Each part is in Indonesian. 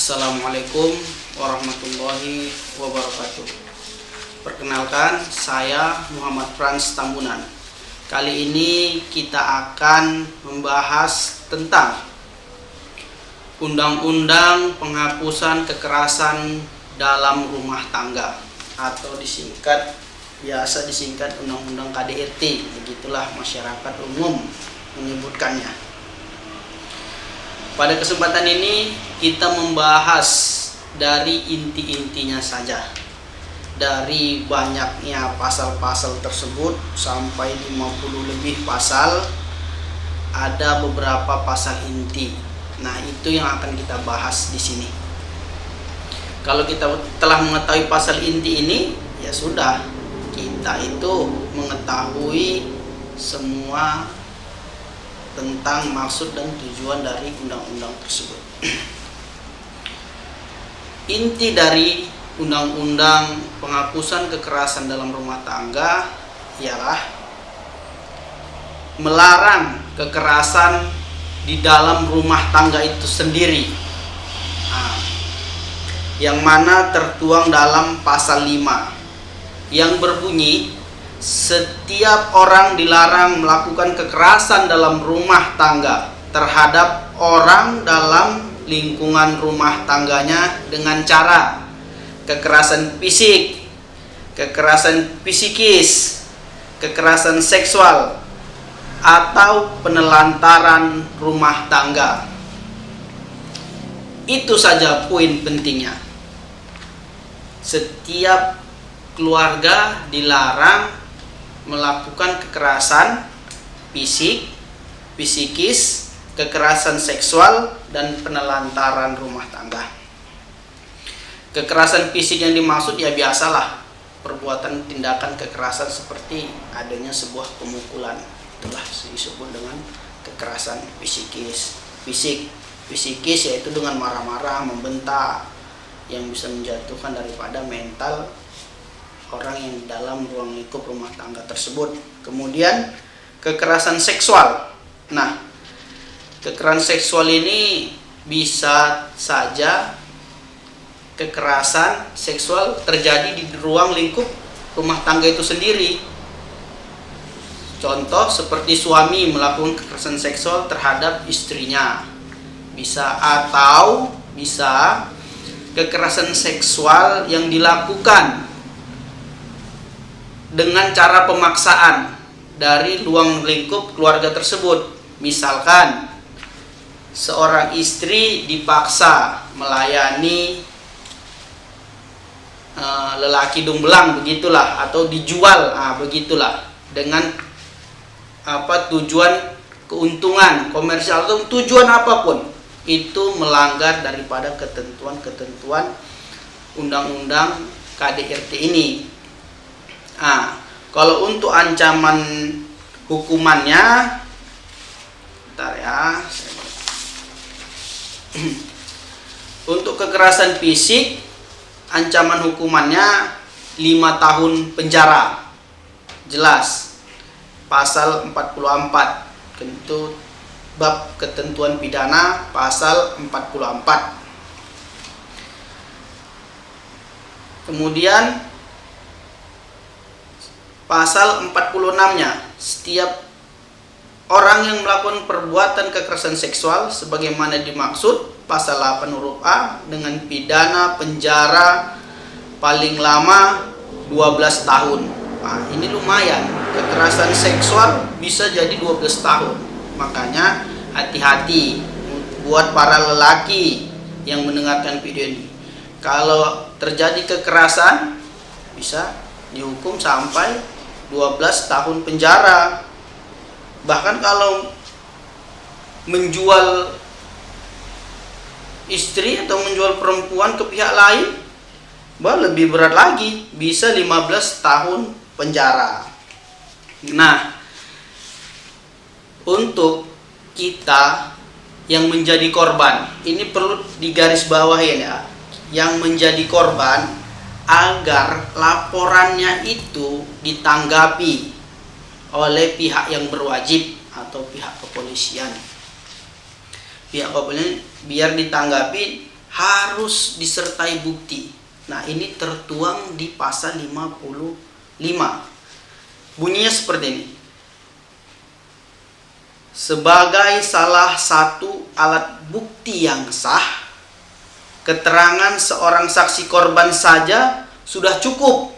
Assalamualaikum warahmatullahi wabarakatuh. Perkenalkan, saya Muhammad Frans Tambunan. Kali ini kita akan membahas tentang Undang-Undang Penghapusan Kekerasan dalam Rumah Tangga atau biasa disingkat Undang-Undang KDRT. Begitulah masyarakat umum menyebutkannya. Pada kesempatan ini kita membahas dari inti-intinya saja. Dari banyaknya pasal-pasal tersebut sampai 50 lebih pasal, ada beberapa pasal inti. Nah, itu yang akan kita bahas di sini. Kalau kita telah mengetahui pasal inti ini, ya sudah, kita itu mengetahui semua tentang maksud dan tujuan dari undang-undang tersebut. Inti dari Undang-Undang Penghapusan Kekerasan dalam Rumah Tangga ialah melarang kekerasan di dalam rumah tangga itu sendiri, yang mana tertuang dalam pasal 5 yang berbunyi, setiap orang dilarang melakukan kekerasan dalam rumah tangga terhadap orang dalam lingkungan rumah tangganya dengan cara kekerasan fisik, kekerasan psikis, kekerasan seksual, atau penelantaran rumah tangga. Itu saja poin pentingnya. Setiap keluarga dilarang melakukan kekerasan fisik, psikis, kekerasan seksual, dan penelantaran rumah tangga. Kekerasan fisik yang dimaksud ya biasalah perbuatan tindakan kekerasan seperti adanya sebuah pemukulan. Itulah disebut dengan kekerasan psikis. Psikis yaitu dengan marah-marah, membentak, yang bisa menjatuhkan daripada mental orang yang dalam ruang lingkup rumah tangga tersebut. Kemudian kekerasan seksual. Nah, kekerasan seksual ini bisa saja kekerasan seksual terjadi di ruang lingkup rumah tangga itu sendiri. Contoh seperti suami melakukan kekerasan seksual terhadap istrinya. Atau bisa kekerasan seksual yang dilakukan dengan cara pemaksaan dari ruang lingkup keluarga tersebut. Misalkan seorang istri dipaksa melayani lelaki dumbelang, begitulah, atau dijual, begitulah, dengan tujuan keuntungan komersial atau tujuan apapun, itu melanggar daripada ketentuan-ketentuan Undang-Undang KDRT ini. Kalau untuk ancaman hukumannya, untuk kekerasan fisik, ancaman hukumannya 5 tahun penjara. Jelas, pasal 44, tentu bab ketentuan pidana pasal 44. Kemudian pasal 46-nya, setiap orang yang melakukan perbuatan kekerasan seksual sebagaimana dimaksud pasal 8 huruf A dengan pidana penjara paling lama 12 tahun. Ini lumayan. Kekerasan seksual bisa jadi 12 tahun. Makanya hati-hati buat para lelaki yang mendengarkan video ini. Kalau terjadi kekerasan bisa dihukum sampai 12 tahun penjara. Bahkan kalau menjual istri atau menjual perempuan ke pihak lain, lebih berat lagi, bisa 15 tahun penjara. Nah, untuk kita yang menjadi korban, ini perlu digarisbawahi ya, yang menjadi korban, agar laporannya itu ditanggapi oleh pihak yang berwajib atau pihak kepolisian. Pihak kepolisian biar ditanggapi harus disertai bukti. Nah, ini tertuang di pasal 55. Bunyinya seperti ini. Sebagai salah satu alat bukti yang sah, keterangan seorang saksi korban saja sudah cukup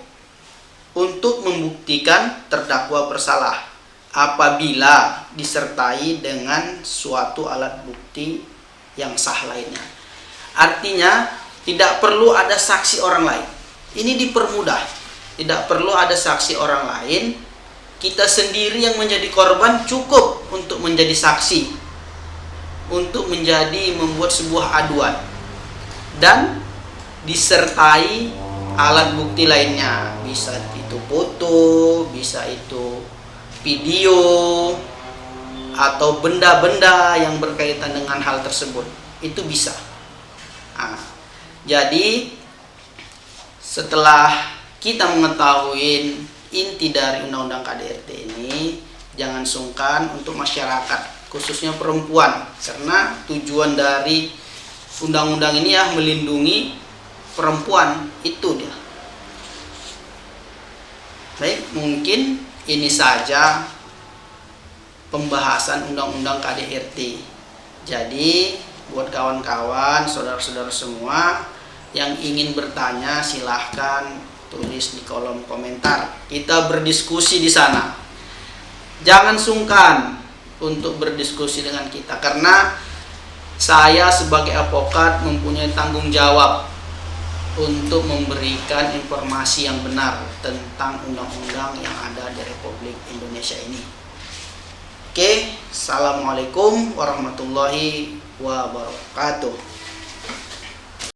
untuk membuktikan terdakwa bersalah apabila disertai dengan suatu alat bukti yang sah lainnya. Artinya tidak perlu ada saksi orang lain. Ini dipermudah. Tidak perlu ada saksi orang lain. Kita sendiri yang menjadi korban cukup untuk menjadi saksi, untuk membuat sebuah aduan, dan disertai alat bukti lainnya. Bisa itu foto, bisa itu video, atau benda-benda yang berkaitan dengan hal tersebut. Itu bisa. Nah, jadi setelah kita mengetahui inti dari Undang-Undang KDRT ini, jangan sungkan untuk masyarakat, khususnya perempuan, karena tujuan dari undang-undang ini ya melindungi perempuan, itu dia. Baik, mungkin ini saja pembahasan Undang-Undang KDRT. Jadi buat kawan-kawan, saudara-saudara semua yang ingin bertanya, silahkan tulis di kolom komentar. Kita berdiskusi di sana. Jangan sungkan untuk berdiskusi dengan kita, karena saya sebagai advokat mempunyai tanggung jawab untuk memberikan informasi yang benar tentang undang-undang yang ada di Republik Indonesia ini. Oke, assalamualaikum warahmatullahi wabarakatuh.